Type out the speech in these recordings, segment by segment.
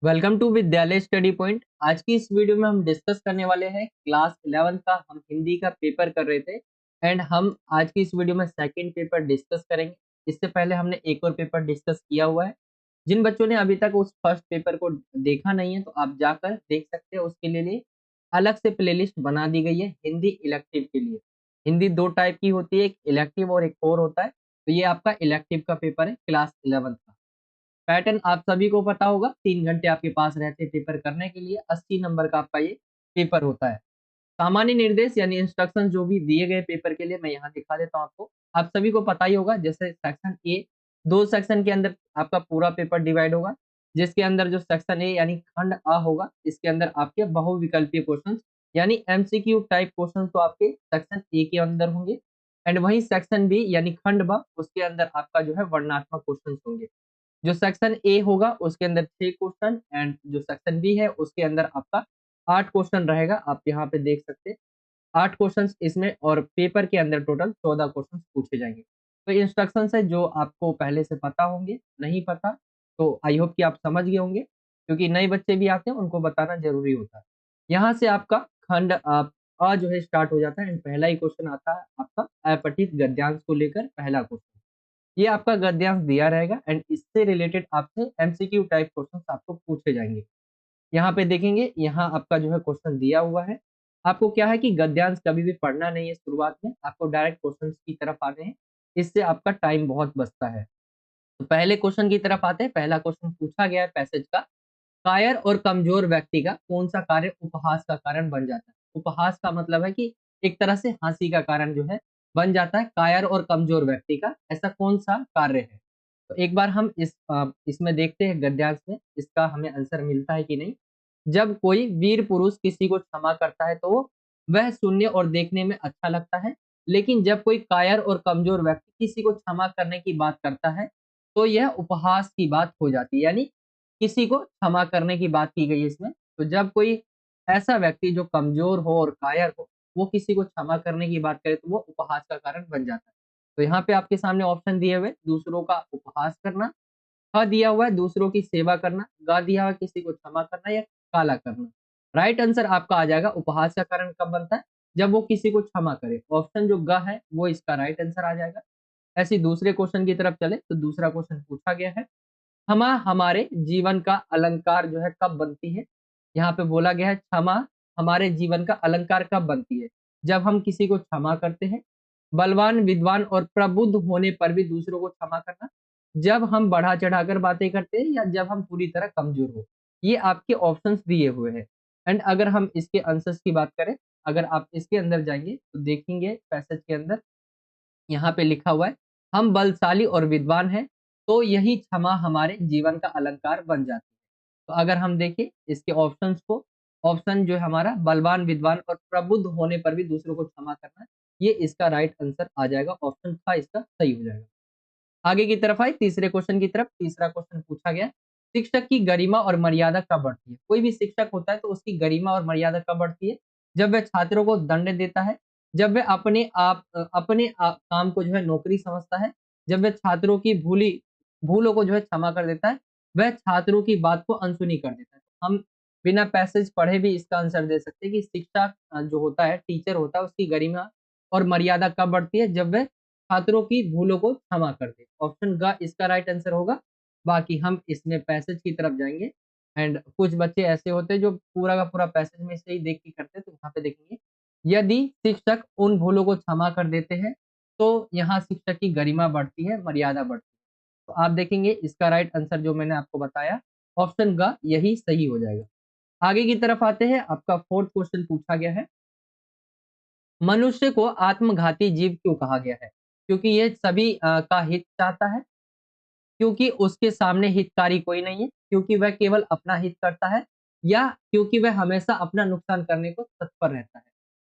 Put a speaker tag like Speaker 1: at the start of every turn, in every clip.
Speaker 1: Welcome to विद्यालय study point. आज की इस वीडियो में हम डिस्कस करने वाले हैं क्लास 11 का। हम हिंदी का पेपर कर रहे थे एंड हम आज की इस वीडियो में सेकंड पेपर डिस्कस करेंगे। इससे पहले हमने एक और पेपर डिस्कस किया हुआ है। जिन बच्चों ने अभी तक उस फर्स्ट पेपर को देखा नहीं है तो आप जाकर देख सकते हैं। उसके लिए अलग से प्लेलिस्ट बना दी गई है हिंदी इलेक्टिव के लिए। हिंदी दो टाइप की होती है, एक इलेक्टिव और एक और होता है। तो ये आपका इलेक्टिव का पेपर है क्लास 11 का। पैटर्न आप सभी को पता होगा, 3 घंटे आपके पास रहते हैं पेपर करने के लिए। 80 नंबर का आपका ये पेपर होता है। सामान्य निर्देश यानी इंस्ट्रक्शन जो भी दिए गए पेपर के लिए मैं यहाँ दिखा देता हूँ आपको। आप सभी को पता ही होगा, जैसे सेक्शन ए, दो सेक्शन के अंदर आपका पूरा पेपर डिवाइड होगा। जिसके अंदर जो सेक्शन ए यानी खंड आ होगा, इसके अंदर आपके बहुविकल्पीय क्वेश्चन यानी एमसीक्यू टाइप क्वेश्चन तो आपके सेक्शन ए के अंदर होंगे। एंड वही सेक्शन बी यानी खंड ब, उसके अंदर आपका जो है वर्णनात्मक क्वेश्चन होंगे। जो सेक्शन ए होगा उसके अंदर 6 क्वेश्चन एंड जो सेक्शन बी है उसके अंदर आपका 8 क्वेश्चन रहेगा। आप यहाँ पे देख सकते हैं 8 क्वेश्चन इसमें, और पेपर के अंदर टोटल 14 क्वेश्चन पूछे जाएंगे। तो इंस्ट्रक्शन है जो आपको पहले से पता होंगे, नहीं पता तो आई होप कि आप समझ गए होंगे, क्योंकि नए बच्चे भी आते हैं उनको बताना जरूरी होता है। यहाँ से आपका खंड अ जो है स्टार्ट हो जाता है एंड पहला ही क्वेश्चन आता है आपका अपठित गद्यांश को लेकर पहला क्वेश्चन। ये आपका गद्यांश दिया रहेगा एंड इससे रिलेटेड आपसे एमसीक्यू टाइप क्वेश्चंस आपको पूछे जाएंगे। यहाँ पे देखेंगे, यहाँ आपका जो है क्वेश्चन दिया हुआ है। आपको क्या है कि गद्यांश कभी भी पढ़ना नहीं है शुरुआत में, आपको डायरेक्ट क्वेश्चंस की तरफ आने हैं। इससे आपका टाइम बहुत बचता है। तो पहले क्वेश्चन की तरफ आते हैं। पहला क्वेश्चन पूछा गया है पैसेज का, कायर और कमजोर व्यक्ति का कौन सा कार्य उपहास का कारण बन जाता है। उपहास का मतलब है कि एक तरह से हंसी का कारण जो है बन जाता है। कायर और कमजोर व्यक्ति का ऐसा कौन सा कार्य है। तो एक बार हम इसमें देखते हैं गद्यांश में इसका हमें आंसर मिलता है कि नहीं। जब कोई वीर पुरुष किसी को क्षमा करता है तो वह सुनने और देखने में अच्छा लगता है, लेकिन जब कोई कायर और कमजोर व्यक्ति किसी को क्षमा करने की बात करता है तो यह उपहास की बात हो जाती है। यानी किसी को क्षमा करने की बात की गई है इसमें। तो जब कोई ऐसा व्यक्ति जो कमजोर हो और कायर हो, वो किसी को क्षमा करने की बात करे तो वो उपहास का कारण बन जाता है। तो यहाँ पे आपके सामने ऑप्शन दिए हुए, दूसरों का उपहास करना, ख दिया हुआ है दूसरों की सेवा करना, ग दिया हुआ है किसी को क्षमा करना या काला करना। राइट आंसर आपका आ जाएगा उपहास का कारण कब बनता है, जब वो किसी को क्षमा करे। ऑप्शन जो ग है वो इसका राइट आंसर आ जाएगा। ऐसे ही दूसरे क्वेश्चन की तरफ चले तो दूसरा क्वेश्चन पूछा गया है, क्षमा हमारे जीवन का अलंकार जो है कब बनती है। यहाँ पे बोला गया है क्षमा हमारे जीवन का अलंकार कब बनती है, जब हम किसी को क्षमा करते हैं। बलवान विद्वान और प्रबुद्ध होने पर भी दूसरों को क्षमा करना, जब हम बढ़ा चढ़ाकर बातें करते हैं, या जब हम पूरी तरह कमजोर हो। ये आपके ऑप्शंस दिए हुए हैं। एंड अगर हम इसके आंसर्स की बात करें, अगर आप इसके अंदर जाएंगे तो देखेंगे पैसेज के अंदर यहाँ पे लिखा हुआ है, हम बलशाली और विद्वान हैं तो यही क्षमा हमारे जीवन का अलंकार बन जाती है। तो अगर हम देखें इसके ऑप्शंस को, ऑप्शन जो है हमारा बलवान विद्वान और प्रबुद्ध होने पर भी दूसरों को क्षमा करना, ये इसका राइट आंसर आ जाएगा। ऑप्शन था इसका सही हो जाएगा। आगे की तरफ आए तीसरे क्वेश्चन की तरफ। तीसरा क्वेश्चन पूछा गया, शिक्षक की गरिमा और मर्यादा कब बढ़ती है। कोई भी शिक्षक होता है तो उसकी गरिमा और मर्यादा कब बढ़ती है, जब वह छात्रों को दंड देता है, जब वह काम को जो है नौकरी समझता है, जब वह छात्रों की भूलों को जो है क्षमा कर देता है, वह छात्रों की बात को अनसुनी कर देता है। हम बिना पैसेज पढ़े भी इसका आंसर दे सकते हैं कि शिक्षक जो होता है, टीचर होता है, उसकी गरिमा और मर्यादा कब बढ़ती है, जब वह छात्रों की भूलों को क्षमा कर दे। ऑप्शन ग इसका राइट आंसर होगा। बाकी हम इसमें पैसेज की तरफ जाएंगे एंड कुछ बच्चे ऐसे होते हैं जो पूरा का पूरा पैसेज में से ही देख के करते हैं। तो यहाँ पे देखेंगे, यदि शिक्षक उन भूलों को क्षमा कर देते हैं तो यहाँ शिक्षक की गरिमा बढ़ती है, मर्यादा बढ़ती है। तो आप देखेंगे इसका राइट आंसर जो मैंने आपको बताया, ऑप्शन ग यही सही हो जाएगा। आगे की तरफ आते हैं। आपका फोर्थ क्वेश्चन पूछा गया है, मनुष्य को आत्मघाती जीव क्यों कहा गया है। क्योंकि ये सभी का हित चाहता है, क्योंकि उसके सामने हितकारी कोई नहीं है, क्योंकि वह केवल अपना हित करता है, या क्योंकि वह हमेशा अपना नुकसान करने को तत्पर रहता है।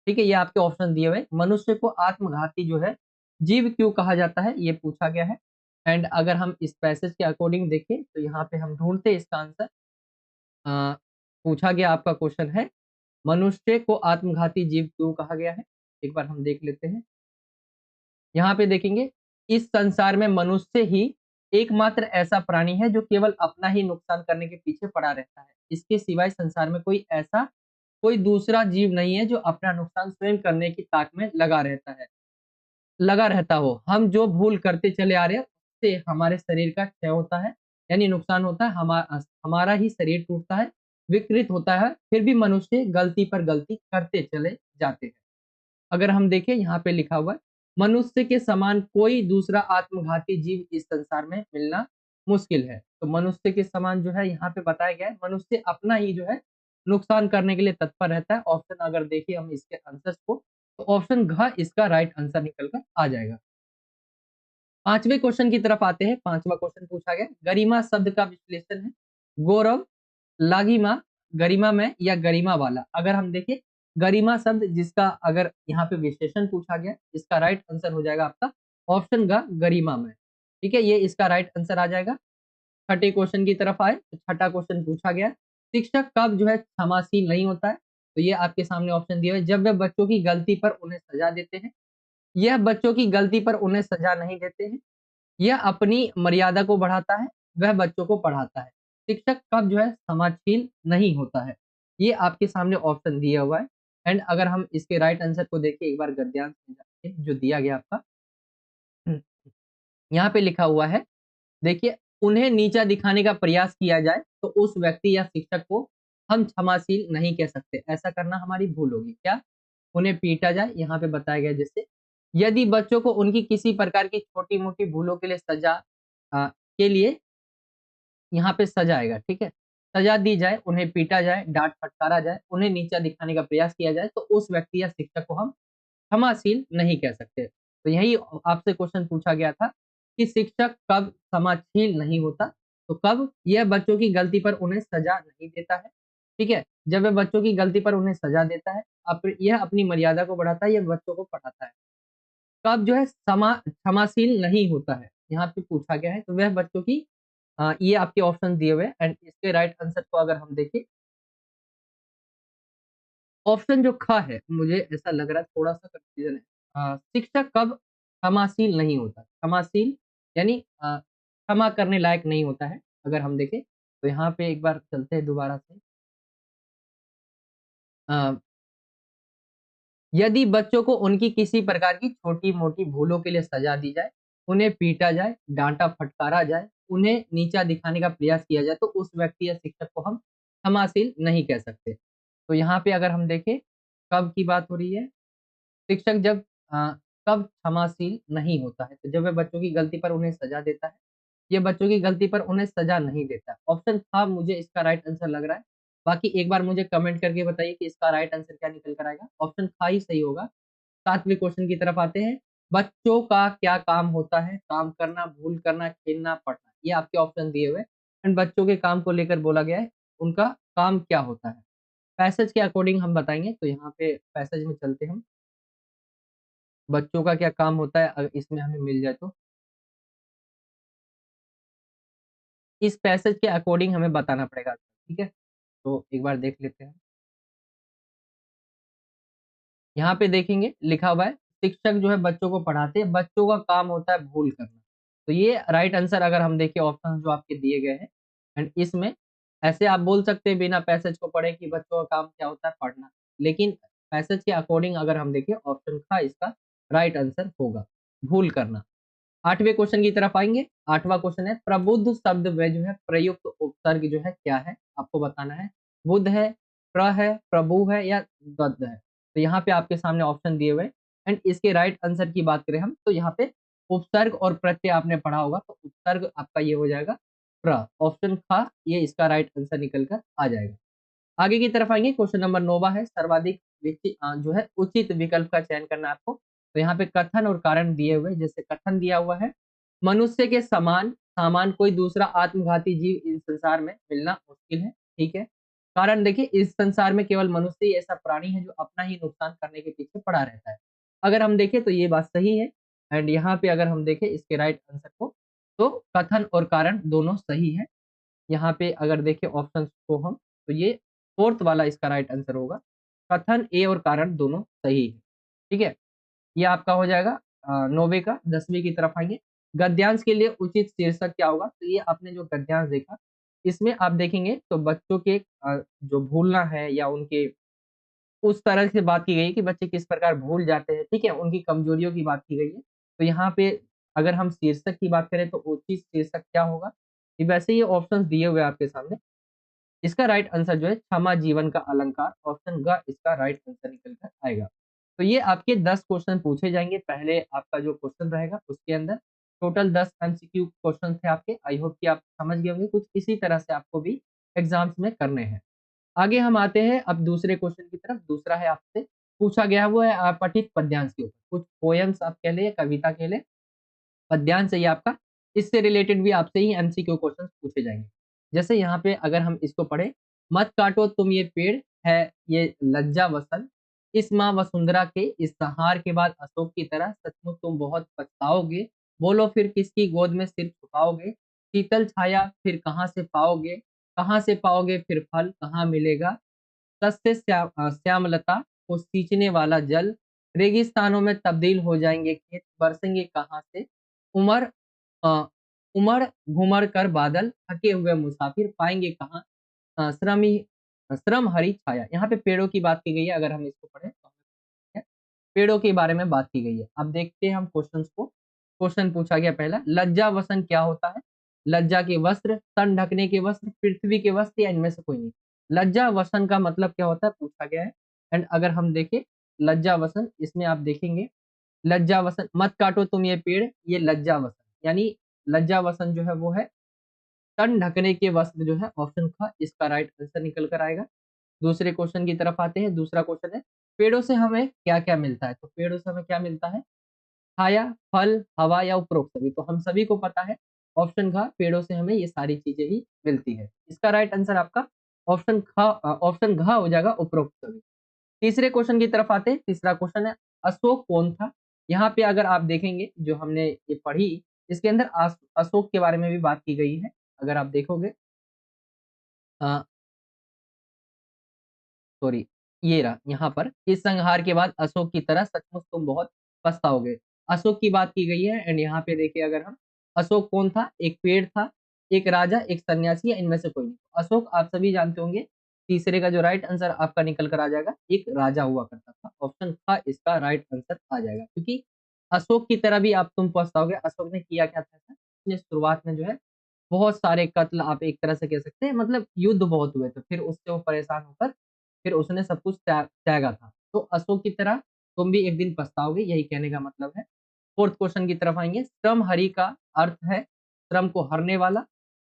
Speaker 1: ठीक है, ये आपके ऑप्शन दिए हुए। मनुष्य को आत्मघाती जो है जीव क्यों कहा जाता है, ये पूछा गया है। एंड अगर हम इस पैसेज के अकॉर्डिंग देखें तो यहाँ पे हम ढूंढते इसका आंसर। अ, पूछा गया आपका क्वेश्चन है, मनुष्य को आत्मघाती जीव क्यों कहा गया है। एक बार हम देख लेते हैं। यहाँ पे देखेंगे, इस संसार में मनुष्य ही एकमात्र ऐसा प्राणी है जो केवल अपना ही नुकसान करने के पीछे पड़ा रहता है। इसके सिवाय संसार में कोई दूसरा जीव नहीं है जो अपना नुकसान स्वयं करने की ताक में लगा रहता हो। हम जो भूल करते चले आ रहे हैं उससे हमारे शरीर का क्षय होता है, यानी नुकसान होता है, हमारा ही शरीर टूटता है, विकृत होता है, फिर भी मनुष्य गलती पर गलती करते चले जाते हैं। अगर हम देखें यहाँ पे लिखा हुआ है, मनुष्य के समान कोई दूसरा आत्मघाती जीव इस संसार में मिलना मुश्किल है। तो मनुष्य के समान जो है यहाँ पे बताया गया है, मनुष्य अपना ही जो है नुकसान करने के लिए तत्पर रहता है। ऑप्शन अगर देखिए हम इसके आंसर्स को, तो ऑप्शन घ इसका राइट आंसर निकल कर आ जाएगा। पांचवें क्वेश्चन की तरफ आते हैं। पांचवा क्वेश्चन पूछा गया, गरिमा शब्द का विश्लेषण है। गौरव, लागिमा, गरिमा में या गरिमा वाला। अगर हम देखें गरिमा शब्द जिसका अगर यहाँ पे विशेषण पूछा गया, इसका राइट आंसर हो जाएगा आपका ऑप्शन ग गरिमा में। ठीक है, ये इसका राइट आंसर आ जाएगा। छठे क्वेश्चन की तरफ आए तो छठा क्वेश्चन पूछा गया, शिक्षक कब जो है क्षमाशील नहीं होता है। तो ये आपके सामने ऑप्शन दिया है, जब वे बच्चों की गलती पर उन्हें सजा देते हैं, यह बच्चों की गलती पर उन्हें सजा नहीं देते हैं, यह अपनी मर्यादा को बढ़ाता है, वह बच्चों को पढ़ाता है। शिक्षक कब जो है समाजशील नहीं होता है। ये आपके सामने ऑप्शन दिया हुआ है। एंड अगर हम इसके राइट आंसर को देखें एक बार गद्यांश में जाके जो दिया गया आपका, यहाँ पे लिखा हुआ है, देखिए, उन्हें नीचा दिखाने का प्रयास किया जाए तो उस व्यक्ति या शिक्षक को हम क्षमाशील नहीं कह सकते। ऐसा करना हमारी भूल होगी। क्या? उन्हें पीटा जाए, यहाँ पे बताया गया जैसे, यदि बच्चों को उनकी किसी प्रकार की छोटी-मोटी भूलों के लिए के लिए यहाँ पे सजा आएगा, ठीक है? सजा दी जाए, उन्हें पीटा जाए, डाँट फटकारा जाए, उन्हें नीचा दिखाने का प्रयास किया जाए, तो उस व्यक्ति या शिक्षक को हम क्षमाशील नहीं कह सकते। तो यही आपसे क्वेश्चन पूछा गया था कि शिक्षक कब क्षमाशील नहीं होता? तो कब? यह बच्चों की गलती पर उन्हें सजा नहीं देता है, ठीक है? जब वह बच्चों की गलती पर उन्हें सजा देता है, यह अपनी मर्यादा को बढ़ाता है, यह बच्चों को पढ़ाता है। कब जो है क्षमाशील नहीं होता है, यहाँ पे पूछा गया है, तो वह बच्चों की ये आपके ऑप्शन दिए हुए हैं एंड इसके राइट आंसर को अगर हम देखें, ऑप्शन जो ख है, मुझे ऐसा लग रहा है थोड़ा-सा कन्फ्यूजन है। शिक्षक कब क्षमाशील नहीं होता? क्षमाशील यानी क्षमा करने लायक नहीं होता है। अगर हम देखें, तो यहाँ पे एक बार चलते हैं दोबारा से। अ, यदि बच्चों को उनकी किसी प्रकार की छोटी-मोटी भूलों के लिए सजा दी जाए, उन्हें पीटा जाए, डाँटा-फटकारा जाए, उन्हें नीचा दिखाने का प्रयास किया जाए, तो उस व्यक्ति या शिक्षक को हम क्षमाशील नहीं कह सकते। तो यहाँ पे अगर हम देखें, कब की बात हो रही है? शिक्षक जब कब क्षमाशील नहीं होता है, तो जब वह बच्चों की गलती पर उन्हें सजा देता है, ये बच्चों की गलती पर उन्हें सजा नहीं देता। ऑप्शन था मुझे इसका राइट आंसर लग रहा है। बाकी एक बार मुझे कमेंट करके बताइए कि इसका राइट आंसर क्या निकल कर आएगा? ऑप्शन था ही सही होगा। 7वें क्वेश्चन की तरफ आते हैं। बच्चों का क्या काम होता है? काम करना, भूल करना, खेलना, पढ़ना। ये आपके ऑप्शन दिए हुए हैं एंड बच्चों के काम को लेकर बोला गया है, उनका काम क्या होता है? पैसेज के अकॉर्डिंग हम बताएँगे, तो यहाँ पे पैसेज में चलते हैं हम। बच्चों का क्या काम होता है अगर इसमें हमें मिल जाए तो? इस पैसेज के अकॉर्डिंग हमें बताना पड़ेगा, ठीक है? तो एक बार देख लेते हैं। यहाँ पे देखेंगे लिखा हुआ है, शिक्षक जो है बच्चों को पढ़ाते हैं, बच्चों का काम होता है भूल करना। तो ये राइट आंसर अगर हम देखें ऑप्शन जो आपके दिए गए हैं एंड इसमें ऐसे आप बोल सकते हैं बिना पैसेज को पढ़े कि बच्चों का काम क्या होता है पढ़ना। लेकिन पैसेज के अकॉर्डिंग अगर हम देखें ऑप्शन का इसका राइट आंसर होगा, भूल करना। 8वें क्वेश्चन की तरफ आएँगे। 8वां क्वेश्चन है, प्रबुद्ध शब्द में जो है प्रयुक्त उपसर्ग जो है क्या है? आपको बताना है। बुद्ध है, प्र है, प्रभु है या दद्ध है? तो यहाँ पे आपके सामने ऑप्शन दिए हुए हैं एंड इसके राइट आंसर की बात करें हम, तो यहाँ पे उपसर्ग और प्रत्यय आपने पढ़ा होगा, तो उपसर्ग आपका ये हो जाएगा प्र। ऑप्शन ख ये इसका राइट आंसर निकल कर आ जाएगा। आगे की तरफ आएँगे, क्वेश्चन नंबर 9वां है, सर्वाधिक जो है उचित विकल्प का चयन करना है आपको। तो यहाँ पे कथन और कारण दिए हुए हैं, जैसे कथन दिया हुआ है, मनुष्य के सामान कोई दूसरा आत्मघाती जीव इस संसार में मिलना मुश्किल है, ठीक है। कारण देखिए, इस संसार में केवल मनुष्य ही ऐसा प्राणी है जो अपना ही नुकसान करने के पीछे पड़ा रहता है। अगर हम देखें तो ये बात सही है एंड यहाँ पे अगर हम देखें इसके राइट आंसर को, तो कथन और कारण दोनों सही है। यहाँ पे अगर देखें ऑप्शंस को हम, तो ये 4th वाला इसका राइट आंसर होगा। कथन, ए और कारण दोनों सही है। ठीक है? ये आपका हो जाएगा 9वें का। 10वीं की तरफ आएँगे। गद्यांश के लिए उचित शीर्षक क्या होगा? तो ये आपने जो गद्यांश देखा, इसमें आप देखेंगे तो बच्चों के जो भूलना है या उनके उस तरह से बात की गई है कि बच्चे किस प्रकार भूल जाते हैं, ठीक है? उनकी कमजोरियों की बात की गई है। तो यहाँ पे अगर हम शीर्षक की बात करें तो उचित शीर्षक क्या होगा? ये वैसे ही ऑप्शंस दिए हुए हैं आपके सामने। इसका राइट आंसर जो है क्षमा जीवन का अलंकार, ऑप्शन ग इसका राइट आंसर निकल कर आएगा। तो ये आपके 10 क्वेश्चन पूछे जाएंगे। पहले आपका जो क्वेश्चन रहेगा उसके अंदर टोटल 10 एमसीक्यू क्वेश्चन थे आपके। आई होप कि आप समझ गए होंगे, कुछ इसी तरह से आपको भी एग्जाम्स में करने हैं। आगे हम आते हैं अब दूसरे क्वेश्चन की तरफ। दूसरा है आपसे पूछा गया वो है पठित पद्यांश के ऊपर, कुछ पोयम्स आप कह ले या कविता कह ले, पद्यांश है ये आपका। इससे रिलेटेड भी आपसे ही एमसीक्यू क्वेश्चन पूछे जाएंगे। जैसे यहाँ पे अगर हम इसको पढ़े, मत काटो तुम ये पेड़ है ये लज्जा वसन, इस माँ वसुंधरा के इस संहार के बाद अशोक की तरह सचमुच तुम बहुत पछताओगे, बोलो फिर किसकी गोद में सिर छुपाओगे, शीतल छाया फिर कहाँ से पाओगे फिर फल कहाँ मिलेगा, सस्ते श्यामलता को सींचने वाला जल, रेगिस्तानों में तब्दील हो जाएंगे खेत, बरसेंगे कहाँ से, उमर अ, उमड़ घुमड़ कर बादल, थके हुए मुसाफिर पाएंगे कहाँ श्रम हरी छाया। यहाँ पे पेड़ों की बात की गई है। अगर हम इसको पढ़े तो हमें पेड़ों के बारे में बात की गई है। अब देखते हैं हम क्वेश्चंस को। क्वेश्चन पूछा गया पहला, लज्जा वसन क्या होता है? लज्जा के वस्त्र, तन ढकने के वस्त्र, पृथ्वी के वस्त्र या इनमें से कोई नहीं। लज्जा वसन का मतलब क्या होता है पूछा गया है। एंड अगर हम देखें लज्जा वसन, इसमें आप देखेंगे लज्जा वसन, मत काटो तुम ये पेड़, ये लज्जा वसन, यानी लज्जा वसन जो है वो है तन ढकने के वस्त्र जो है, ऑप्शन ख इसका राइट आंसर निकल कर आएगा। दूसरे क्वेश्चन की तरफ आते हैं। दूसरा क्वेश्चन है पेड़ों से हमें क्या क्या मिलता है? तो पेड़ों से हमें क्या मिलता है? छाया, फल, हवा या उपरोक्त सभी। तो हम सभी को पता है ऑप्शन घ, पेड़ों से हमें ये सारी चीजें ही मिलती है। इसका राइट आंसर आपका ऑप्शन घ हो जाएगा, उपरोक्त सभी। तीसरे क्वेश्चन की तरफ आते हैं। तीसरा क्वेश्चन है अशोक कौन था? यहाँ पे अगर आप देखेंगे जो हमने ये पढ़ी, इसके अंदर अशोक के बारे में भी बात की गई है। अगर आप देखोगे सॉरी, ये रहा यहाँ पर, इस संहार के बाद अशोक की तरह सचमुच तुम बहुत पछताओगे। अशोक की बात की गई है। एंड यहाँ पे देखिए अगर हम, अशोक कौन था? एक पेड़ था, एक राजा, एक सन्यासी या इनमें से कोई नहीं। अशोक आप सभी जानते होंगे। तीसरे का जो राइट आंसर आपका निकल कर आ जाएगा, एक राजा हुआ करता था। ऑप्शन था इसका राइट आंसर आ जाएगा, क्योंकि अशोक की तरह भी आप तुम पछताओगे। अशोक ने किया क्या था? उसने शुरुआत में जो है बहुत सारे कत्ल, आप एक तरह से कह सकते हैं, मतलब युद्ध बहुत हुए थे, फिर उससे वो परेशान होकर फिर उसने सब कुछ त्यागा था। तो अशोक की तरह तुम भी एक दिन पछताओगे, यही कहने का मतलब है। फोर्थ क्वेश्चन की तरफ आएंगे। श्रम हरि का अर्थ है श्रम को हरने वाला,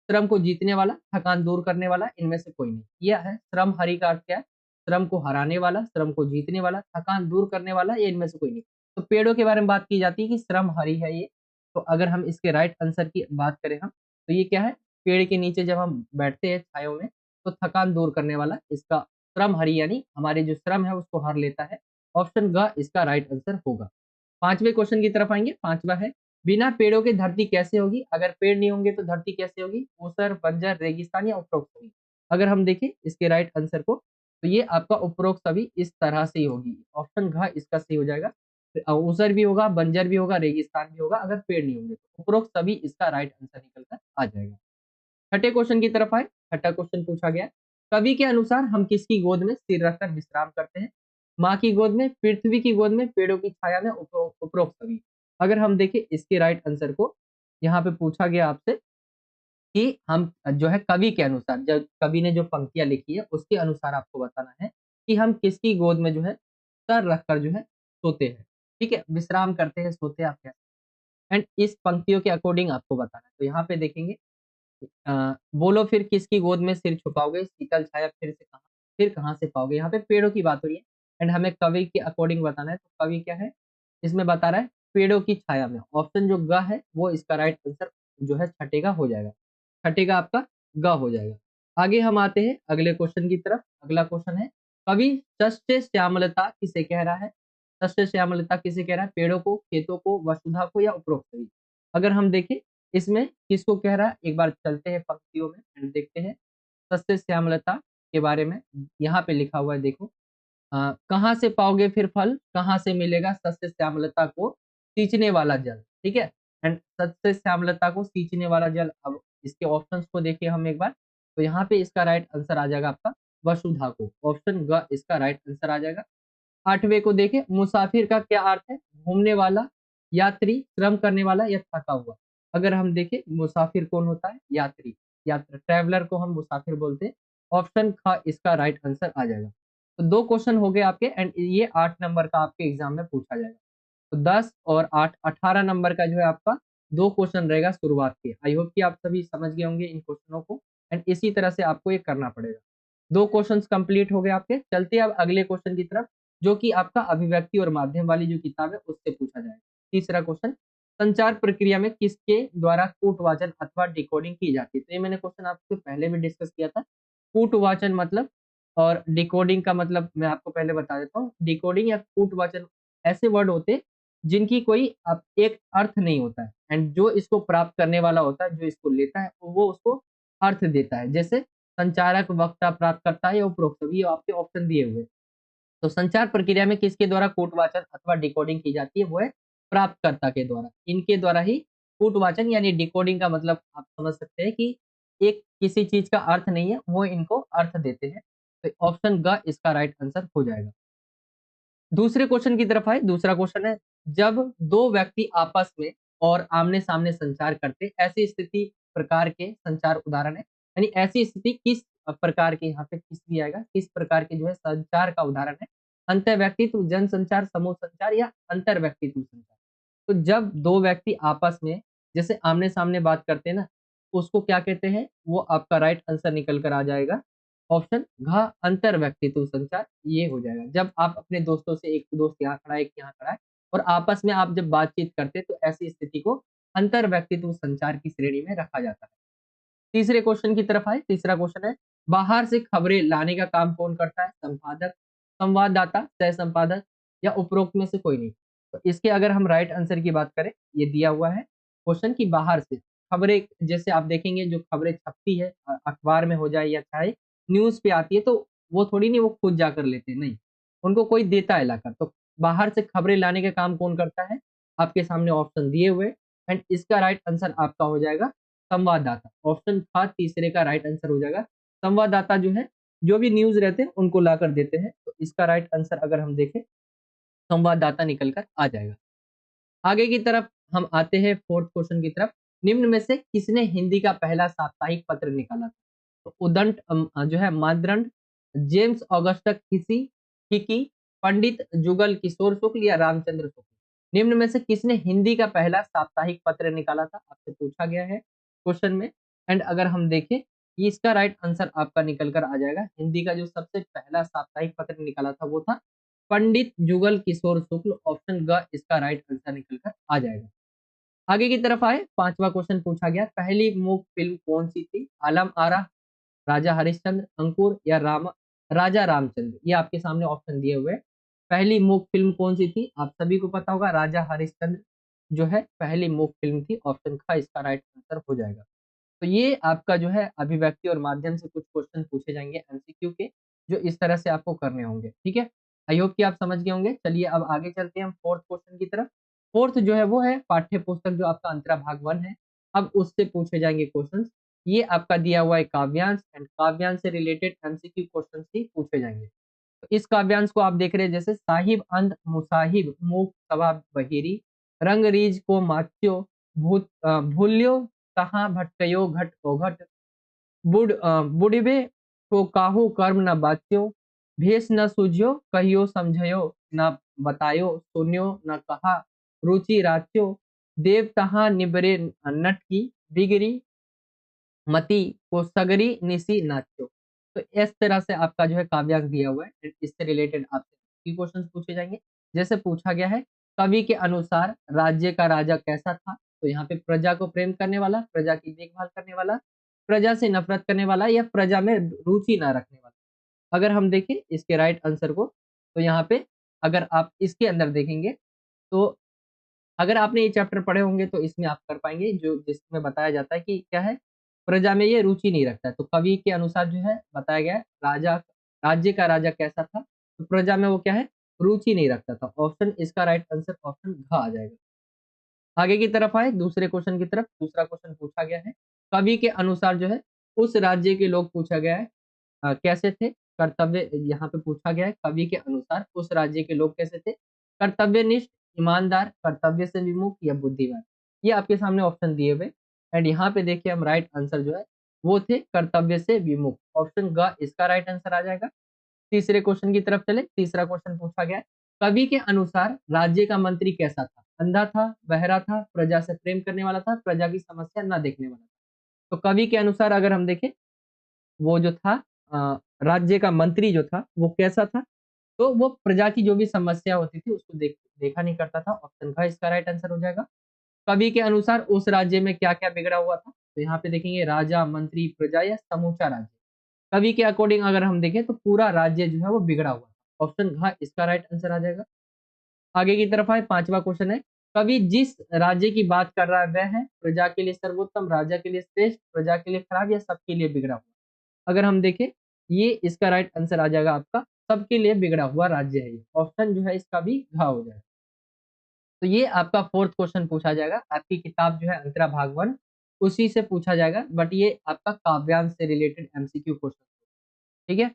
Speaker 1: श्रम को जीतने वाला, थकान दूर करने वाला, इनमें से कोई नहीं। यह है श्रम हरि का अर्थ क्या है? श्रम को हराने वाला, श्रम को जीतने वाला, थकान दूर करने वाला, ये इनमें से कोई नहीं। तो पेड़ों के बारे में बात की जाती है कि श्रम हरि है ये। तो अगर हम इसके राइट आंसर की बात करें हम, तो ये क्या है? पेड़ के नीचे जब हम बैठते हैं छायों में, तो थकान दूर करने वाला इसका श्रम हरि, यानी हमारे जो श्रम है उसको हर लेता है। ऑप्शन ग इसका राइट आंसर होगा। पांचवें क्वेश्चन की तरफ आएंगे। पांचवा है बिना पेड़ों के धरती कैसे होगी? अगर पेड़ नहीं होंगे तो धरती कैसे होगी? ऊसर, बंजर, रेगिस्तान या उपरोक्त सभी। अगर हम देखें इसके राइट आंसर को, तो ये आपका उपरोक्त सभी इस तरह से ही होगी। ऑप्शन घ इसका सही हो जाएगा। ऊसर भी होगा, बंजर भी होगा, रेगिस्तान भी होगा, अगर पेड़ नहीं होंगे तो उपरोक्त सभी इसका राइट आंसर निकल कर आ जाएगा। छठे क्वेश्चन की तरफ आए। छठा क्वेश्चन पूछा गया, कवि के अनुसार हम किसकी गोद में सिर रखकर विश्राम करते हैं? माँ की गोद में, पृथ्वी की गोद में, पेड़ों की छाया में, उपरोक्त सभी। अगर हम देखें इसके राइट आंसर को, यहाँ पे पूछा गया आपसे कि हम जो है कवि के अनुसार, जब कवि ने जो पंक्तियां लिखी है उसके अनुसार आपको बताना है कि हम किसकी गोद में जो है सर रखकर जो है सोते हैं। ठीक है, विश्राम करते हैं, सोते हैं, आप क्या। एंड इस पंक्तियों के अकॉर्डिंग आपको बताना है। तो यहाँ पे देखेंगे बोलो फिर किसकी गोद में सिर छुपाओगे, शीतल छाया फिर कहाँ से पाओगे। यहाँ पे पेड़ों की बात हो रही है। एंड हमें कवि के अकॉर्डिंग बताना है। तो कवि क्या है इसमें बता रहा है? पेड़ों की छाया में। ऑप्शन जो ग है वो इसका राइट आंसर जो है छठे का हो जाएगा। छठे का आपका ग हो जाएगा। आगे हम आते हैं अगले क्वेश्चन की तरफ। अगला क्वेश्चन है, कवि सस्य श्यामलता किसे कह रहा है? सस्य श्यामलता किसे कह रहा है? पेड़ों को, खेतों को, वसुधा को या उपरोक्त सभी। अगर हम देखें इसमें किसको कह रहा है, एक बार चलते हैं पंक्तियों में एंड देखते हैं सस्य श्यामलता के बारे में। यहाँ पे लिखा हुआ है देखो, कहाँ से पाओगे फिर फल, कहाँ से मिलेगा सस्य श्यामलता को सींचने वाला जल। ठीक है। एंड सत्य श्यामलता को सींचने वाला जल। अब इसके ऑप्शंस को देखिए हम एक बार, तो यहाँ पे इसका राइट आंसर आ जाएगा आपका वसुधा को, ऑप्शन ग इसका राइट आंसर आ जाएगा। 8वें को देखें, मुसाफिर का क्या अर्थ है? घूमने वाला, यात्री, श्रम करने वाला या थका हुआ। अगर हम देखें मुसाफिर कौन होता है? यात्री, यात्रा, ट्रैवलर को हम मुसाफिर बोलते हैं। ऑप्शन ख इसका राइट आंसर आ जाएगा। तो 2 क्वेश्चन हो गए आपके, एंड ये 8 नंबर का आपके एग्जाम में पूछा जाएगा। तो 10 और 8 18 नंबर का जो है आपका 2 क्वेश्चन रहेगा शुरुआत के। आई होप कि आप सभी समझ गए होंगे इन क्वेश्चनों को, एंड इसी तरह से आपको ये करना पड़ेगा। 2 क्वेश्चंस कंप्लीट हो गए आपके। चलते हैं अब अगले क्वेश्चन की तरफ, जो कि आपका अभिव्यक्ति और माध्यम वाली जो किताब है उससे पूछा जाएगा। तीसरा क्वेश्चन, संचार प्रक्रिया में किसके द्वारा कूटवाचन अथवा डिकोडिंग की जाती है? तो ये मैंने क्वेश्चन आपसे पहले भी डिस्कस किया था। कूटवाचन मतलब और डिकोडिंग का मतलब मैं आपको पहले बता देता हूँ। डिकोडिंग या कूटवाचन ऐसे वर्ड होते हैं जिनकी कोई एक अर्थ नहीं होता है, एंड जो इसको प्राप्त करने वाला होता है, जो इसको लेता है, वो उसको अर्थ देता है। जैसे संचारक, वक्ता, प्राप्तकर्ता या उपरोक्त, सभी आपके ऑप्शन दिए हुए। तो संचार प्रक्रिया में किसके द्वारा कूटवाचन अथवा डिकोडिंग की जाती है? वो है प्राप्तकर्ता के द्वारा। इनके द्वारा ही कूटवाचन यानी डिकोडिंग का मतलब आप समझ सकते हैं कि एक किसी चीज का अर्थ नहीं है, वो इनको अर्थ देते हैं। तो ऑप्शन ग इसका राइट आंसर हो जाएगा। दूसरे क्वेश्चन की तरफ आए। दूसरा क्वेश्चन है, जब दो व्यक्ति आपस में और आमने सामने संचार करते, ऐसी स्थिति प्रकार के संचार उदाहरण है। यानी ऐसी स्थिति किस प्रकार के, यहाँ पे किस भी आएगा, किस प्रकार के जो है संचार का उदाहरण है? अंतर व्यक्तित्व, जन संचार, समूह संचार या अंतर व्यक्तित्व संचार। तो जब दो व्यक्ति आपस में जैसे आमने सामने बात करते हैं ना, उसको क्या कहते हैं? वो आपका राइट आंसर निकल कर आ जाएगा। ऑप्शन घ अंतर व्यक्तित्व संचार, ये हो जाएगा। जब आप अपने दोस्तों से, एक दोस्त यहाँ खड़ा है, एक यहाँ खड़ा है, और आपस में आप जब बातचीत करते हैं, तो ऐसी स्थिति को अंतर व्यक्तित्व संचार की श्रेणी में रखा जाता है। तीसरे क्वेश्चन की तरफ आए। तीसरा क्वेश्चन है, बाहर से खबरें लाने का काम कौन करता है? संपादक, संवाददाता, सह संपादक या उपरोक्त में से कोई नहीं। तो इसके अगर हम राइट आंसर की बात करें, ये दिया हुआ है क्वेश्चन की बाहर से खबरें, जैसे आप देखेंगे जो खबरें छपती है अखबार में हो जाए या चाहे न्यूज पे आती है, तो वो थोड़ी नहीं वो खुद जाकर लेते हैं, नहीं, उनको कोई देता है लाकर। तो बाहर से खबरें लाने का काम कौन करता है? आपके सामने ऑप्शन दिए हुए, एंड इसका राइट आंसर आपका हो जाएगा संवाददाता। ऑप्शन था तीसरे का राइट आंसर हो जाएगा। संवाददाता जो है, जो भी न्यूज रहते हैं उनको लाकर देते हैं। तो इसका राइट आंसर अगर हम देखें, संवाददाता निकल कर आ जाएगा। आगे की तरफ हम आते हैं फोर्थ क्वेश्चन की तरफ। निम्न में से किसने हिंदी का पहला साप्ताहिक पत्र निकाला था? तो उदंड जो है माद्रंड, जेम्स ऑगस्टस हिसी हिकी, पंडित जुगल किशोर शुक्ल या रामचंद्र शुक्ल। निम्न में से किसने हिंदी का पहला साप्ताहिक पत्र निकाला था? आपसे पूछा गया है क्वेश्चन में। एंड अगर हम देखें, ये इसका राइट आंसर आपका निकल कर आ जाएगा। हिंदी का जो सबसे पहला साप्ताहिक पत्र निकाला था वो था पंडित जुगल किशोर शुक्ल। ऑप्शन ग इसका राइट आंसर निकल कर आ जाएगा। आगे की तरफ आए। पांचवा क्वेश्चन पूछा गया, पहली मूक फिल्म कौन सी थी? आलम आरा, राजा हरिश्चंद्र, अंकुर या राजा रामचंद्र। ये आपके सामने ऑप्शन दिए हुए हैं। पहली मूक फिल्म कौन सी थी? आप सभी को पता होगा, राजा हरिश्चंद्र जो है पहली मूक फिल्म थी। ऑप्शन ख इसका राइट आंसर हो जाएगा। तो ये आपका जो है अभिव्यक्ति और माध्यम से कुछ क्वेश्चन पूछे जाएंगे एमसीक्यू के, जो इस तरह से आपको करने होंगे। ठीक है, आई होप कि आप समझ गए होंगे। चलिए अब आगे चलते हैं हम फोर्थ क्वेश्चन की तरफ। फोर्थ जो है वो है पाठ्य पुस्तक, जो आपका अंतरा भाग 1 है। अब उससे पूछे जाएंगे क्वेश्चन। ये आपका दिया हुआ है काव्यांश, एंड काव्यांश से रिलेटेड एमसीक्यू क्वेश्चन ही पूछे जाएंगे। तो इस काव्यांश को आप देख रहे हैं, जैसे साहिब अंध मुसाहिब मूक सवा बहिरी, रंग रीज को माच्यो, भूल्यो कहाँ भटकयो घट ओघट, बुढ़बे को काहू कर्म न बाच्यो, भेष न सूझ्यो कहियो समझयो, न बतायो सुन्यो न कहा रुचि राच्यो, देव तहाँ निबरे नट की बिगड़ी मति को सगरी निसी नाच्यो। तो इस तरह से आपका जो है काव्यांश दिया हुआ है, इससे रिलेटेड आपसे क्वेश्चन पूछे जाएंगे। जैसे पूछा गया है, कवि के अनुसार राज्य का राजा कैसा था? तो यहाँ पे प्रजा को प्रेम करने वाला, प्रजा की देखभाल करने वाला, प्रजा से नफरत करने वाला या प्रजा में रुचि ना रखने वाला। अगर हम देखें इसके राइट आंसर को, तो यहाँ पे अगर आप इसके अंदर देखेंगे, तो अगर आपने ये चैप्टर पढ़े होंगे तो इसमें आप कर पाएंगे, जो जिसमें बताया जाता है कि क्या है, प्रजा में ये रुचि नहीं रखता है। तो कवि के अनुसार जो है बताया गया है, राजा, राज्य का राजा कैसा था? तो प्रजा में वो क्या है, रुचि नहीं रखता था। ऑप्शन इसका राइट आंसर ऑप्शन घ आ जाएगा। आगे की तरफ आए दूसरे क्वेश्चन की तरफ। दूसरा क्वेश्चन पूछा गया है कवि के अनुसार जो है उस राज्य के लोग पूछा गया है कैसे थे? कर्तव्य यहाँ पे पूछा गया है कवि के अनुसार उस राज्य के लोग कैसे थे? कर्तव्यनिष्ठ, ईमानदार, कर्तव्य से विमुख या बुद्धिमान। ये आपके सामने ऑप्शन दिए हुए एंड यहाँ पे देखिए हम राइट आंसर जो है वो थे कर्तव्य से विमुख। ऑप्शन ग इसका राइट आंसर आ जाएगा। तीसरे क्वेश्चन की तरफ चले। तीसरा क्वेश्चन पूछा गया है कवि के अनुसार राज्य का मंत्री कैसा था? अंधा था, बहरा था, प्रजा से प्रेम करने वाला था, प्रजा की समस्या न देखने वाला था। तो कवि के अनुसार अगर हम देखें वो जो था राज्य का मंत्री जो था वो कैसा था? तो वो प्रजा की जो भी समस्या होती थी उसको देखा नहीं करता था। ऑप्शन ख इसका राइट आंसर हो जाएगा। कवि के अनुसार उस राज्य में क्या-क्या बिगड़ा हुआ था? तो यहाँ पे देखेंगे राजा, मंत्री, प्रजा या समूचा राज्य। कवि के अकॉर्डिंग अगर हम देखें तो पूरा राज्य जो है वो बिगड़ा हुआ था। ऑप्शन घ इसका राइट आंसर आ जाएगा। आगे की तरफ आए, पांचवा क्वेश्चन है कवि जिस राज्य की बात कर रहा है वह है प्रजा के लिए सर्वोत्तम, राजा के लिए श्रेष्ठ, प्रजा के लिए खराब या सबके लिए बिगड़ा हुआ। अगर हम देखें ये इसका राइट आंसर आ जाएगा आपका सबके लिए बिगड़ा हुआ राज्य है ये। ऑप्शन जो है इसका भी घ हो जाएगा। तो ये आपका फोर्थ क्वेश्चन पूछा जाएगा आपकी किताब जो है अंतरा भाग 1 उसी से पूछा जाएगा बट ये आपका काव्यांश से रिलेटेड एमसीक्यू क्वेश्चन। ठीक है,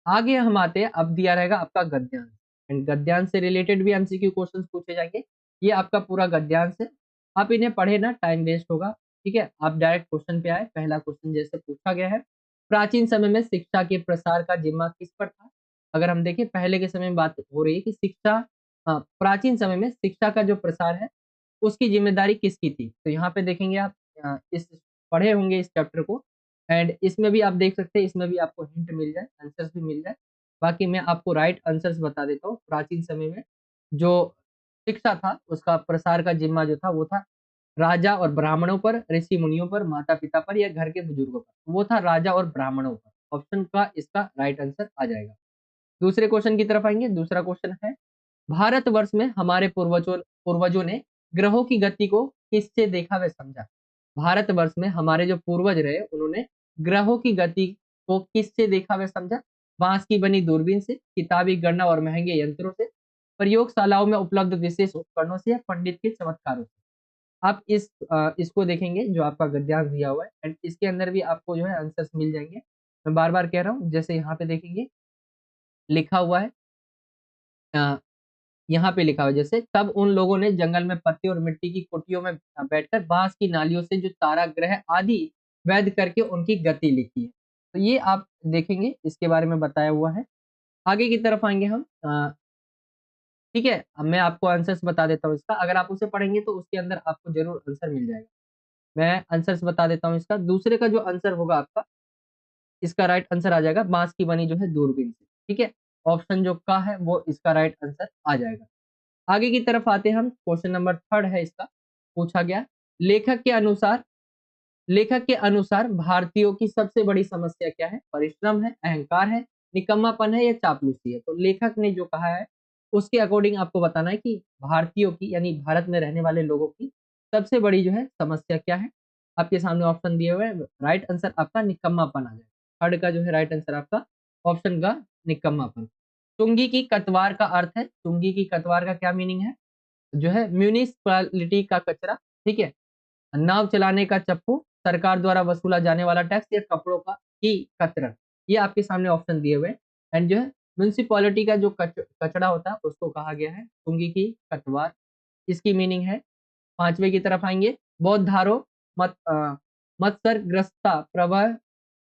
Speaker 1: आगे हम आते हैं। अब दिया रहेगा आपका गद्यांश एंड गद्यांश से रिलेटेड भी एमसीक्यू क्वेश्चंस पूछे जाएंगे। ये आपका पूरा गद्यांश है। आप इन्हें पढ़े ना, टाइम वेस्ट होगा। ठीक है, आप डायरेक्ट क्वेश्चन पे आए। पहला क्वेश्चन जैसे पूछा गया है प्राचीन समय में शिक्षा के प्रसार का जिम्मा किस पर था? अगर हम देखें पहले के समय में बात हो रही है कि शिक्षा प्राचीन समय में शिक्षा का जो प्रसार है उसकी जिम्मेदारी किसकी थी? तो यहाँ पे देखेंगे आप इस पढ़े होंगे इस चैप्टर को एंड इसमें भी आप देख सकते हैं, इसमें भी आपको हिंट मिल जाए, आंसर्स भी मिल जाए। बाकी मैं आपको राइट आंसर्स बता देता हूँ। प्राचीन समय में जो शिक्षा था उसका प्रसार का जिम्मा जो था वो था राजा और ब्राह्मणों पर, ऋषि मुनियों पर, माता पिता पर या घर के बुजुर्गों पर। वो था राजा और ब्राह्मणों पर। ऑप्शन का इसका राइट आंसर आ जाएगा। दूसरे क्वेश्चन की तरफ आएंगे। दूसरा क्वेश्चन है भारतवर्ष में हमारे पूर्वजों पूर्वजों ने ग्रहों की गति को किससे देखा व समझा? भारतवर्ष में हमारे जो पूर्वज रहे उन्होंने ग्रहों की गति को किससे देखा व समझा? बांस की बनी दूरबीन से, किताबी गणना और महंगे यंत्रों से, प्रयोगशालाओं में उपलब्ध विशेष उपकरणों से या पंडित के चमत्कारों से। आप इसको देखेंगे जो आपका गद्यांश दिया हुआ है एंड इसके अंदर भी आपको जो है आंसर्स मिल जाएंगे। मैं बार बार कह रहा हूँ जैसे यहाँ पे देखेंगे लिखा हुआ है यहाँ पे लिखा हुआ है जैसे तब उन लोगों ने जंगल में पत्ते और मिट्टी की कुटियों में बैठकर बांस की नालियों से जो तारा ग्रह आदि वैध करके उनकी गति लिखी है। तो ये आप देखेंगे इसके बारे में बताया हुआ है। आगे की तरफ आएंगे हम ठीक है, अब मैं आपको आंसर्स बता देता हूँ इसका। अगर आप उसे पढ़ेंगे तो उसके अंदर आपको जरूर आंसर मिल जाएगा। मैं आंसर्स बता देता हूँ इसका। दूसरे का जो आंसर होगा आपका इसका राइट आंसर आ जाएगा बांस की बनी जो है दूरबीन से। ठीक है, ऑप्शन जो का है वो इसका राइट आंसर आ जाएगा। आगे की तरफ आते हैं हम। क्वेश्चन नंबर थर्ड है इसका पूछा गया लेखक के अनुसार भारतीयों की सबसे बड़ी समस्या क्या है? परिश्रम है, अहंकार है, निकम्मापन है या चापलूसी है? तो लेखक ने जो कहा है उसके अकॉर्डिंग आपको बताना है कि भारतीयों की यानी भारत में रहने वाले लोगों की सबसे बड़ी जो है समस्या क्या है? आपके सामने ऑप्शन दिए हुए हैं। राइट आंसर आपका निकम्मापन आ जाएगा। थर्ड का जो है राइट आंसर आपका ऑप्शन का निकम्मापन। चुंगी की कतवार का अर्थ है, चुंगी की कतवार का क्या मीनिंग है? जो है म्यूनिसिपैलिटी का कचरा। ठीक है, नाव चलाने का चप्पू, सरकार द्वारा वसूला जाने वाला टैक्स या कपड़ों का की कतरन। ये आपके सामने ऑप्शन दिए हुए हैं एंड जो है म्यूनिसिपैलिटी का जो कचरा होता है उसको कहा गया है चुंगी की कतवार। इसकी मीनिंग है। पांचवे की तरफ आएंगे बौद्धारो मत मत्सरग्रस्ता प्रवाह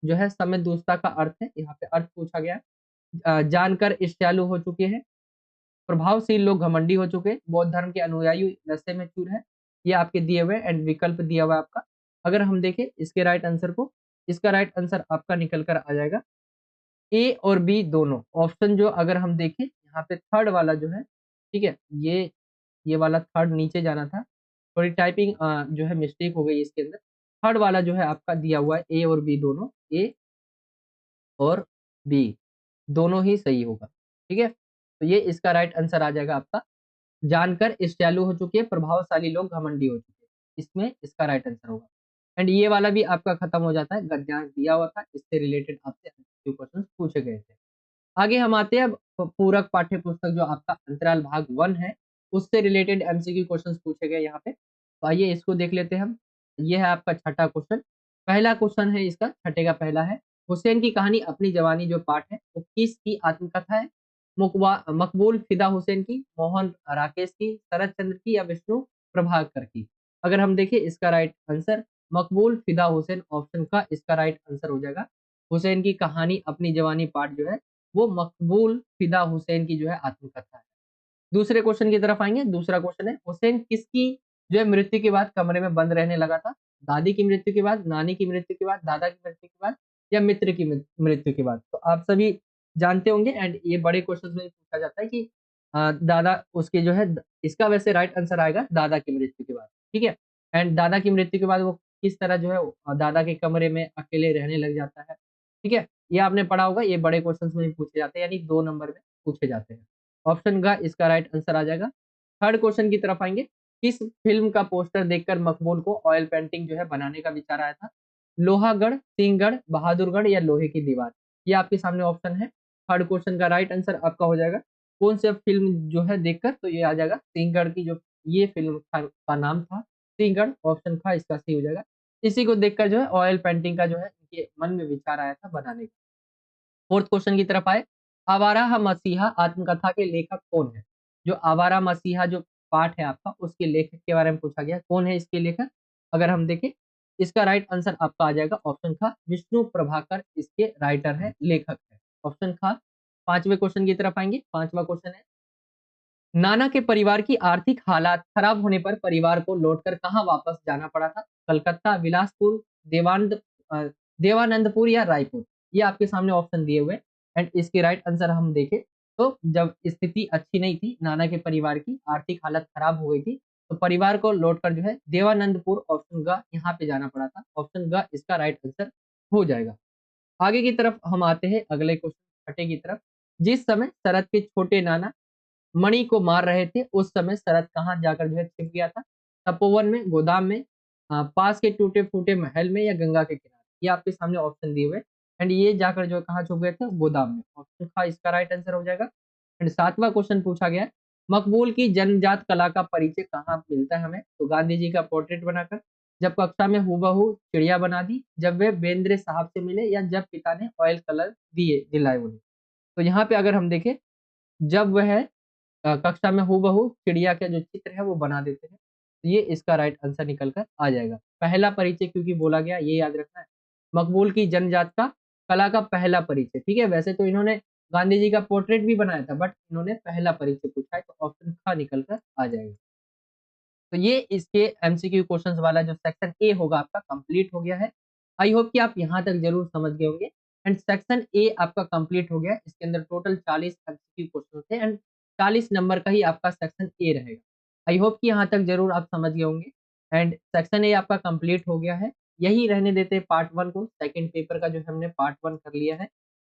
Speaker 1: जो है समय दूसरा का अर्थ है। यहाँ पे अर्थ पूछा गया है जानकर ईर्ष्यालु हो चुके हैं, प्रभावशील लोग घमंडी हो चुके हैं, बौद्ध धर्म के अनुयायी नशे में चूर है। ये आपके दिए हुए एंड विकल्प दिया हुआ है आपका। अगर हम देखें इसके राइट आंसर को, इसका राइट आंसर आपका निकल कर आ जाएगा ए और बी दोनों। ऑप्शन जो अगर हम देखें यहाँ पे थर्ड वाला जो है ठीक है, ये वाला थर्ड नीचे जाना था। थोड़ी टाइपिंग जो है मिस्टेक हो गई इसके अंदर। थर्ड वाला जो है आपका दिया हुआ है ए और बी दोनों, ए और बी दोनों ही सही होगा। ठीक है, तो ये इसका राइट आंसर आ जाएगा आपका जानकर स्टैलू हो चुकी है, प्रभावशाली लोग घमंडी हो चुके हैं। इसमें इसका राइट आंसर होगा एंड ये वाला भी आपका खत्म हो जाता है। गद्यांश दिया हुआ था, इससे रिलेटेड आपसे क्वेश्चन पूछे गए थे। आगे हम आते हैं अब पूरक पाठ्य पुस्तक जो आपका अंतराल भाग 1 है उससे रिलेटेड एमसीक्यू क्वेश्चंस पूछे गए यहाँ पे। तो आइए इसको देख लेते हैं हम। ये है आपका छठा क्वेश्चन। पहला क्वेश्चन है इसका, छठे का पहला है, हुसैन की कहानी अपनी जवानी जो पाठ है वो किसकी आत्मकथा है? मकबूल फिदा हुसैन की, मोहन राकेश की, शरद चंद्र की या विष्णु प्रभाकर की? अगर हम देखें इसका राइट आंसर मकबूल फिदा हुसैन, ऑप्शन का इसका राइट आंसर हो जाएगा। हुसैन की कहानी अपनी जवानी पाठ जो है वो मकबूल फिदा हुसैन की जो है आत्मकथा है। दूसरे क्वेश्चन की तरफ आएंगे। दूसरा क्वेश्चन है, हुसैन किसकी जो है मृत्यु के बाद कमरे में बंद रहने लगा था? दादी की मृत्यु के बाद, नानी की मृत्यु के बाद, दादा की मृत्यु के बाद या मित्र की मृत्यु के बाद? तो आप सभी जानते होंगे एंड ये बड़े क्वेश्चन में पूछा जाता है कि दादा उसके जो है इसका वैसे राइट आंसर आएगा दादा की मृत्यु के बाद, ठीक है। एंड दादा की मृत्यु के बाद वो किस तरह जो है दादा के कमरे में अकेले रहने लग जाता है, ठीक है। ये आपने पढ़ा होगा, ये बड़े क्वेश्चन में पूछे जाते हैं, यानी 2 नंबर में पूछे जाते हैं। ऑप्शन का इसका राइट आंसर आ जाएगा। थर्ड क्वेश्चन की तरफ आएंगे। किस फिल्म का पोस्टर देखकर मकबूल को ऑयल पेंटिंग जो है बनाने का विचार आया था? लोहागढ़, सिंहगढ़, बहादुरगढ़ या लोहे की दीवार? ये आपके सामने ऑप्शन है। थर्ड क्वेश्चन का राइट आंसर आपका हो जाएगा कौन से फिल्म जो है देखकर, तो ये आ जाएगा सिंहगढ़ की जो ये फिल्म का नाम था सिंहगढ़, ऑप्शन का इसका सही हो जाएगा। इसी को देखकर जो है ऑयल पेंटिंग का जो है इनके मन में विचार आया था बनाने का। फोर्थ क्वेश्चन की तरफ आए। आवारा मसीहा आत्मकथा के लेखक कौन है? जो आवारा मसीहा जो पाठ है आपका उसके लेखक के बारे में पूछा गया, कौन है इसके लेखक? अगर हम देखें इसका राइट आंसर आपका आ जाएगा ऑप्शन खा विष्णु प्रभाकर इसके राइटर है, लेखक है, ऑप्शन खा। पांचवें क्वेश्चन की तरफ आएंगे। पांचवा क्वेश्चन है, नाना के परिवार की आर्थिक हालात खराब होने पर परिवार को लौटकर कहाँ वापस जाना पड़ा था? कलकत्ता, बिलासपुर, देवानंदपुर या रायपुर? ये आपके सामने ऑप्शन दिए हुए एंड इसके राइट आंसर हम देखें तो जब स्थिति अच्छी नहीं थी, नाना के परिवार की आर्थिक हालत खराब हो गई थी, तो परिवार को लौटकर जो है देवानंदपुर, ऑप्शन ग यहाँ पे जाना पड़ा था, ऑप्शन ग इसका राइट आंसर हो जाएगा। आगे की तरफ हम आते हैं अगले क्वेश्चन छठे की तरफ। जिस समय शरद के छोटे नाना मणि को मार रहे थे उस समय शरद कहाँ जाकर जो है छिप गया था? तपोवन में, गोदाम में, पास के टूटे फूटे महल में या गंगा के किनारे? ये आपके सामने ऑप्शन दिए हुए एंड ये जाकर जो है कहाँ छुप गए थे? गोदाम में, ऑप्शन का इसका राइट आंसर हो जाएगा। एंड सातवां क्वेश्चन पूछा गया है, मकबूल की जन्मजात कला का परिचय कहाँ मिलता है हमें? तो गांधी जी का पोर्ट्रेट बनाकर, जब कक्षा में हूबहू चिड़िया बना दी, जब वे बेंद्रे साहब से मिले या जब पिता ने ऑयल कलर दिलाए उन्हें? तो यहाँ पे अगर हम देखें, जब वह कक्षा में हूबहू चिड़िया का जो चित्र है वो बना देते हैं, तो ये इसका राइट आंसर निकल कर आ जाएगा। पहला परिचय क्योंकि बोला गया, ये याद रखना है। मकबूल की जन्मजात का कला का पहला परिचय, ठीक है। वैसे तो इन्होंने गांधी जी का पोर्ट्रेट भी बनाया था बट इन्होंने पहला परिचय पूछा है, तो ऑप्शन ख निकल कर आ जाएगा। तो ये इसके एमसीक्यू क्वेश्चंस वाला जो सेक्शन ए होगा आपका कंप्लीट हो गया है। आई होप कि आप यहाँ तक जरूर समझ गए होंगे एंड सेक्शन ए आपका कंप्लीट हो गया है। इसके अंदर टोटल 40 एमसीक्यू क्वेश्चन थे एंड 40 नंबर का ही आपका सेक्शन ए रहेगा। आई होप कि यहाँ तक जरूर आप समझ गए होंगे एंड सेक्शन ए आपका कंप्लीट हो गया है। यही रहने देते हैं पार्ट 1 को। सेकंड पेपर का जो हमने पार्ट 1 कर लिया है,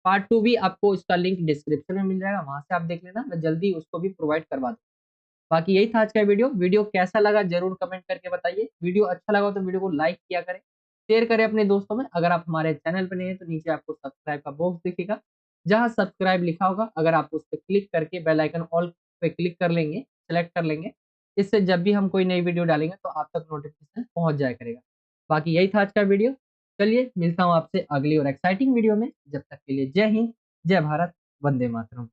Speaker 1: पार्ट 2 भी आपको इसका लिंक डिस्क्रिप्शन में मिल जाएगा, वहां से आप देख लेना, मैं जल्दी उसको भी प्रोवाइड करवा दूँ। बाकी यही था आज का वीडियो। वीडियो कैसा लगा जरूर कमेंट करके बताइए। वीडियो अच्छा लगा तो वीडियो को लाइक किया करें, शेयर करें अपने दोस्तों में। अगर आप हमारे चैनल पर नए हैं तो नीचे आपको सब्सक्राइब का बॉक्स दिखेगा, जहां सब्सक्राइब लिखा होगा, अगर आप उस पर क्लिक करके बेल आइकन ऑल पे क्लिक कर लेंगे, सेलेक्ट कर लेंगे, इससे जब भी हम कोई नई वीडियो डालेंगे तो आप तक नोटिफिकेशन पहुंच जाया करेगा। बाकी यही था आज का वीडियो। चलिए मिलता हूँ आपसे अगली और एक्साइटिंग वीडियो में। जब तक के लिए जय हिंद, जय भारत, वंदे मातरम।